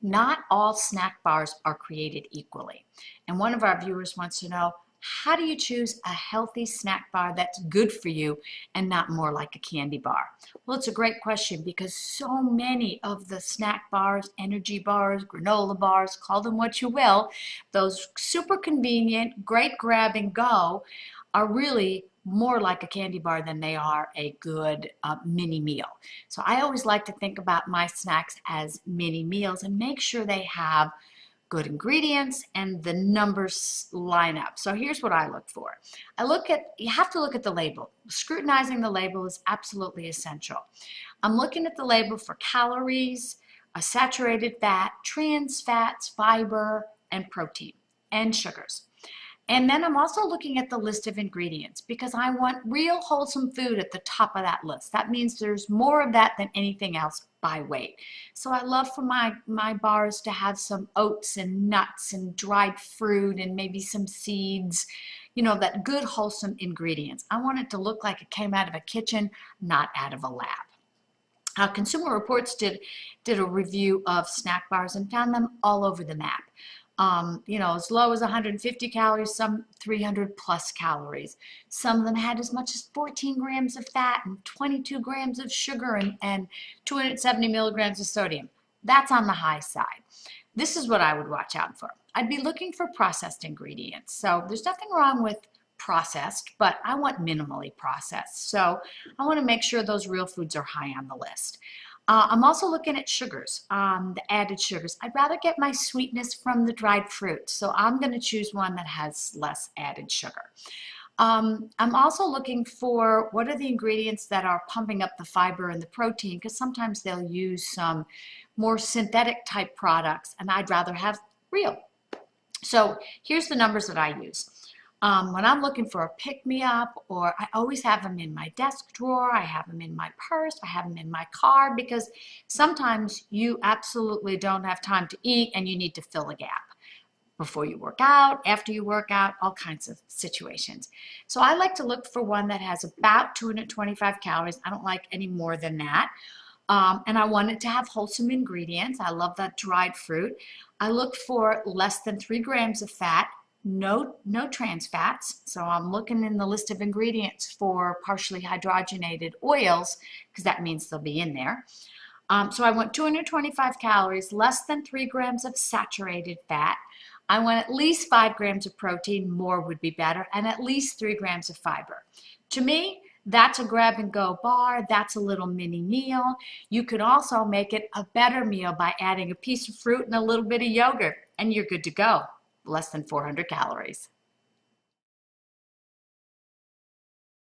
Not all snack bars are created equally. And one of our viewers wants to know, how do you choose a healthy snack bar that's good for you and not more like a candy bar? Well, it's a great question because so many of the snack bars, energy bars, granola bars, call them what you will, those super convenient, great grab and go are really more like a candy bar than they are a good mini meal. So I always like to think about my snacks as mini meals and make sure they have good ingredients and the numbers line up. So here's what I look for. You have to look at the label. Scrutinizing the label is absolutely essential. I'm looking at the label for calories, a saturated fat, trans fats, fiber, and protein, and sugars. And then I'm also looking at the list of ingredients because I want real wholesome food at the top of that list. That means there's more of that than anything else by weight. So I love for my bars to have some oats and nuts and dried fruit and maybe some seeds, you know, that good wholesome ingredients. I want it to look like it came out of a kitchen, not out of a lab. Consumer Reports did a review of snack bars and found them all over the map. You know, as low as 150 calories, some 300 plus calories. Some of them had as much as 14 grams of fat and 22 grams of sugar and 270 milligrams of sodium. That's on the high side. This is what I would watch out for. I'd be looking for processed ingredients. So there's nothing wrong with processed, but I want minimally processed. So I want to make sure those real foods are high on the list. I'm also looking at sugars, the added sugars. I'd rather get my sweetness from the dried fruit, so I'm going to choose one that has less added sugar. I'm also looking for what are the ingredients that are pumping up the fiber and the protein, because sometimes they'll use some more synthetic type products, and I'd rather have real. So here's the numbers that I use. When I'm looking for a pick-me-up, or I always have them in my desk drawer, I have them in my purse, I have them in my car, because sometimes you absolutely don't have time to eat and you need to fill a gap before you work out, after you work out, all kinds of situations. So I like to look for one that has about 225 calories. I don't like any more than that. And I want it to have wholesome ingredients. I love that dried fruit. I look for less than 3 grams of fat. No trans fats. So I'm looking in the list of ingredients for partially hydrogenated oils because that means they'll be in there. So I want 225 calories, less than 3 grams of saturated fat. I want at least 5 grams of protein, more would be better, and at least 3 grams of fiber. To me, that's a grab and go bar. That's a little mini meal. You could also make it a better meal by adding a piece of fruit and a little bit of yogurt, and you're good to go. Less than 400 calories.